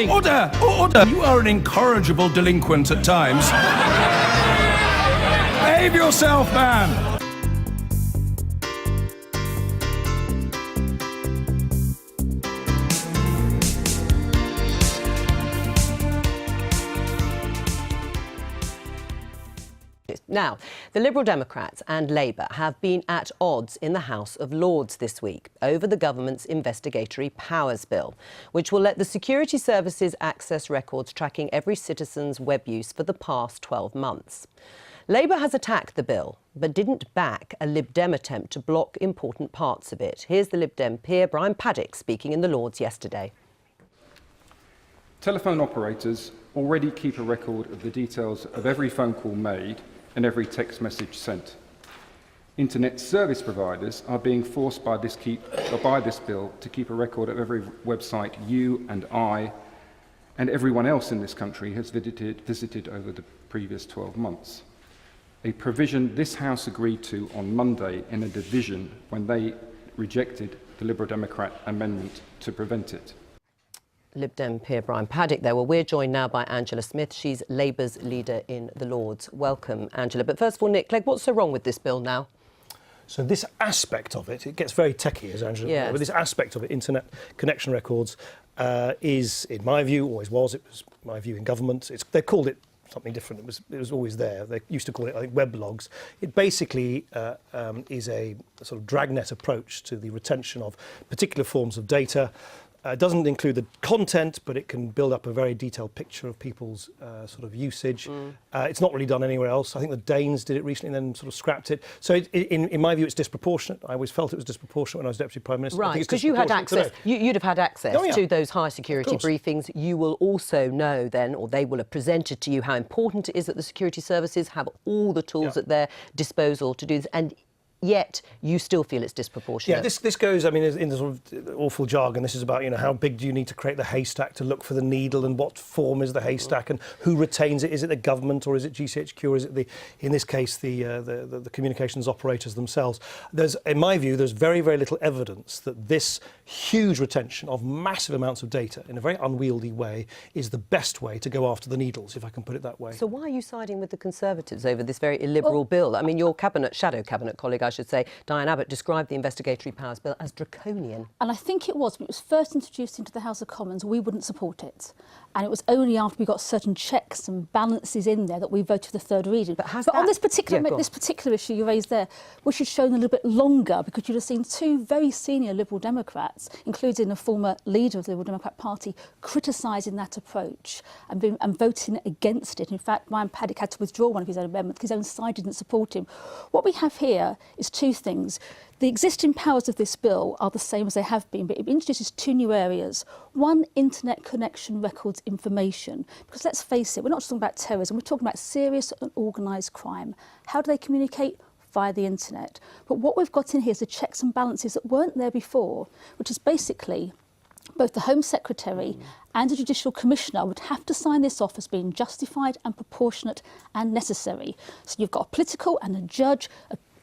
Order! Order! You are an incorrigible delinquent at times. Behave yourself, man! Now, the Liberal Democrats and Labour have been at odds in the House of Lords this week over the government's investigatory powers bill, which will let the security services access records tracking every citizen's web use for the past 12 months. Labour has attacked the bill, but didn't back a Lib Dem attempt to block important parts of it. Here's the Lib Dem peer Brian Paddick speaking in the Lords yesterday. Telephone operators already keep a record of the details of every phone call made and every text message sent. Internet service providers are being forced by this bill to keep a record of every website you and I and everyone else in this country has visited over the previous 12 months. A provision this House agreed to on Monday in a division when they rejected the Liberal Democrat amendment to prevent it. Lib Dem peer Brian Paddick there. Well, we're joined now by Angela Smith. She's Labour's leader in the Lords. Welcome, Angela. But first of all, Nick Clegg, what's so wrong with this bill now? So this aspect of it gets very techie, as Angela yes. but this aspect of it, internet connection records, is, in my view, always was, it was my view in government. They called it something different. It was always there. They used to call it, I think, weblogs. It basically is a sort of dragnet approach to the retention of particular forms of data. It doesn't include the content, but it can build up a very detailed picture of people's sort of usage. It's not really done anywhere else. I think the Danes did it recently and then sort of scrapped it. So in my view, it's disproportionate. I always felt it was disproportionate when I was Deputy Prime Minister. Right, because you had access, you'd have had access to those high security briefings. You will also know then, or they will have presented to you how important it is that the security services have all the tools at their disposal to do this. And yet you still feel it's disproportionate. Yeah, this goes, I mean, in the sort of awful jargon, this is about, you know, how big do you need to create the haystack to look for the needle, and what form is the haystack, and who retains it? Is it the government, or is it GCHQ, or is it in this case, the communications operators themselves? In my view, there's very, very little evidence that this huge retention of massive amounts of data in a very unwieldy way is the best way to go after the needles, if I can put it that way. So why are you siding with the Conservatives over this very illiberal bill? I mean, your shadow cabinet colleague, I should say, Diane Abbott, described the investigatory powers bill as draconian. And I think it was, when it was first introduced into the House of Commons, we wouldn't support it. And it was only after we got certain checks and balances in there that we voted for the third reading. But on this particular issue you raised there, we should have shown a little bit longer, because you'd have seen two very senior Liberal Democrats, including a former leader of the Liberal Democrat Party, criticising that approach and voting against it. In fact, Brian Paddick had to withdraw one of his own amendments because his own side didn't support him. What we have here is two things. The existing powers of this bill are the same as they have been, but it introduces two new areas. One, internet connection records information. Because let's face it, we're not just talking about terrorism, we're talking about serious and organised crime. How do they communicate? Via the internet. But what we've got in here is the checks and balances that weren't there before, which is basically both the Home Secretary and a Judicial Commissioner would have to sign this off as being justified and proportionate and necessary. So you've got a political and a judge,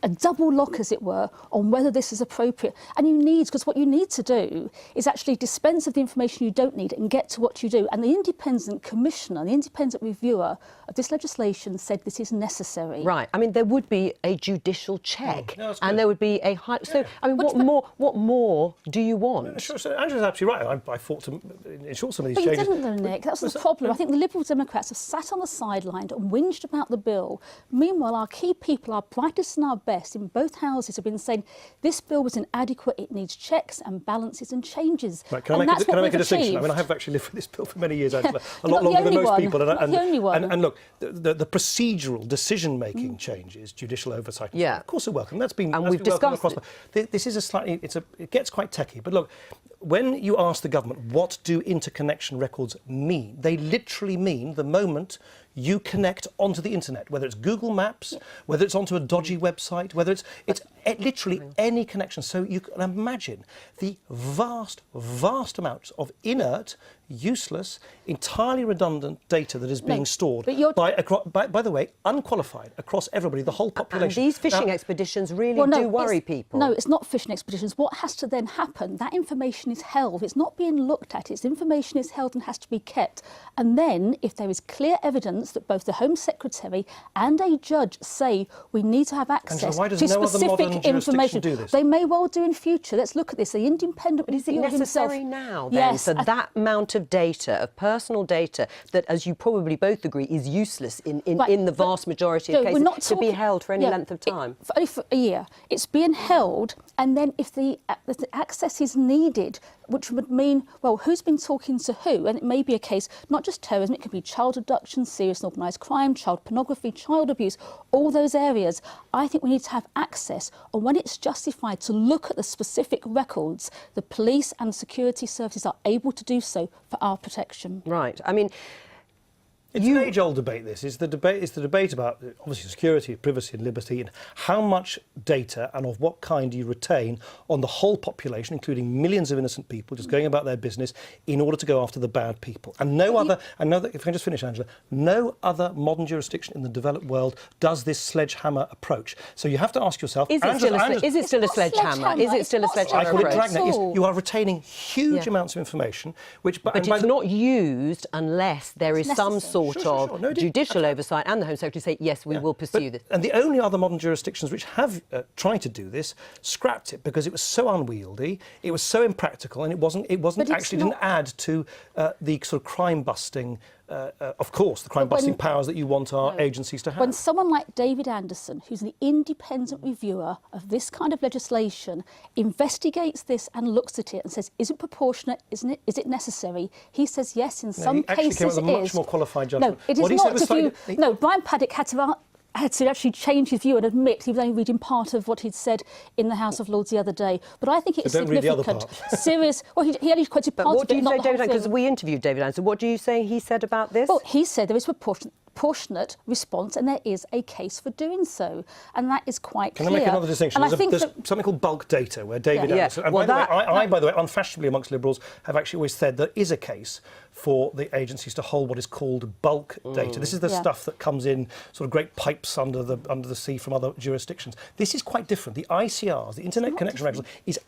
a double lock, as it were, on whether this is appropriate. And because what you need to do is actually dispense of the information you don't need and get to what you do. And the independent commissioner, the independent reviewer of this legislation said this is necessary. Right. I mean, there would be a judicial check, and there would be a high... So, I mean, what more do you want? Sure, so Angela's absolutely right. I fought to ensure some of these changes. But you didn't, though, Nick. That's the problem. I think the Liberal Democrats have sat on the sideline and whinged about the bill. Meanwhile, our key people, our brightest and our best in both houses, have been saying this bill was inadequate, it needs checks and balances and changes. Right, can I make a distinction? I mean, I have actually lived with this bill for many years, Angela, a lot longer than most people. And look, the procedural decision-making changes, judicial oversight, of course are welcome. That's been we've discussed it. This is it gets quite techie, but look, when you ask the government what do interconnection records mean, they literally mean the moment you connect onto the internet, whether it's Google Maps, whether it's onto a dodgy website, whether it's literally any connection. So you can imagine the vast amounts of inert, useless, entirely redundant data that is being stored by the way, unqualified across everybody, the whole population. And these fishing expeditions really do worry people. No, it's not fishing expeditions. What has to then happen, that information is held. It's not being looked at. Its information is held and has to be kept. And then, if there is clear evidence that both the Home Secretary and a judge say we need to have access Angela, why does to no other specific modern information, do this? they may well do in future. Let's look at this. The independent But is it reviewer necessary himself, now, then, for that amount of data, of personal data, that, as you probably both agree, is useless in the vast majority of cases, to be held for any length of time? Only for a year. It's being held, and then if the access is needed, which would mean, well, who's been talking to who? And it may be a case, not just terrorism, it could be child abduction, serious and organised crime, child pornography, child abuse, all those areas. I think we need to have access, and when it's justified to look at the specific records, the police and security services are able to do so for our protection. Right. I mean, it's an age-old debate, this. It's the debate about, obviously, security, privacy and liberty, and how much data and of what kind you retain on the whole population, including millions of innocent people just going about their business in order to go after the bad people. And if I can just finish, Angela, no other modern jurisdiction in the developed world does this sledgehammer approach. So you have to ask yourself... Is it still a sledgehammer? Is it still a sledgehammer? I call it dragnet. You are retaining huge amounts of information, which... But it's not used unless there is some sort of judicial oversight, and the Home Secretary say, yes, we will pursue this. And the only other modern jurisdictions which have tried to do this scrapped it because it was so unwieldy, it was so impractical, and didn't add to the sort of crime-busting, of course, the crime-busting powers that you want our agencies to have. When someone like David Anderson, who's an independent reviewer of this kind of legislation, investigates this and looks at it and says, is it proportionate, is it necessary? He says yes, in some cases came with a much more qualified judgment. No, it is not. Brian Paddock had to actually change his view and admit he was only reading part of what he'd said in the House of Lords the other day. But I think it's significant. Serious. Well, he only quoted part of it. But what do you say, David Anderson? Because we interviewed David Anderson. What do you say he said about this? Well, he said there is proportionate response, and there is a case for doing so, and that is quite clear. Can I make another distinction? There's something called bulk data, where David Anderson... And by the way, unfashionably amongst Liberals, have actually always said there is a case for the agencies to hold what is called bulk data. This is the stuff that comes in sort of great pipes under the sea from other jurisdictions. This is quite different. The ICRs, the Internet Connection Records, is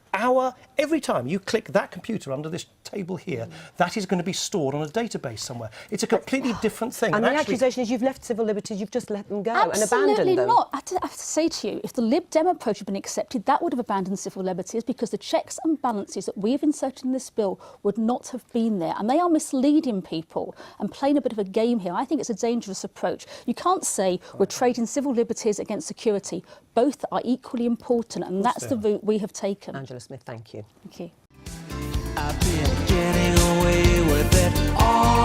every time you click that computer under this table here, that is going to be stored on a database somewhere. It's a completely different thing. And the accusation is you've left civil liberties, you've just let them go and abandoned them. Absolutely not. I have to say to you, if the Lib Dem approach had been accepted, that would have abandoned civil liberties, because the checks and balances that we have inserted in this bill would not have been there. And they are misleading people and playing a bit of a game here. I think it's a dangerous approach. You can't say we're trading civil liberties against security. Both are equally important, and that's the route we have taken. Angela Smith, thank you. Thank you. I've been getting away with it all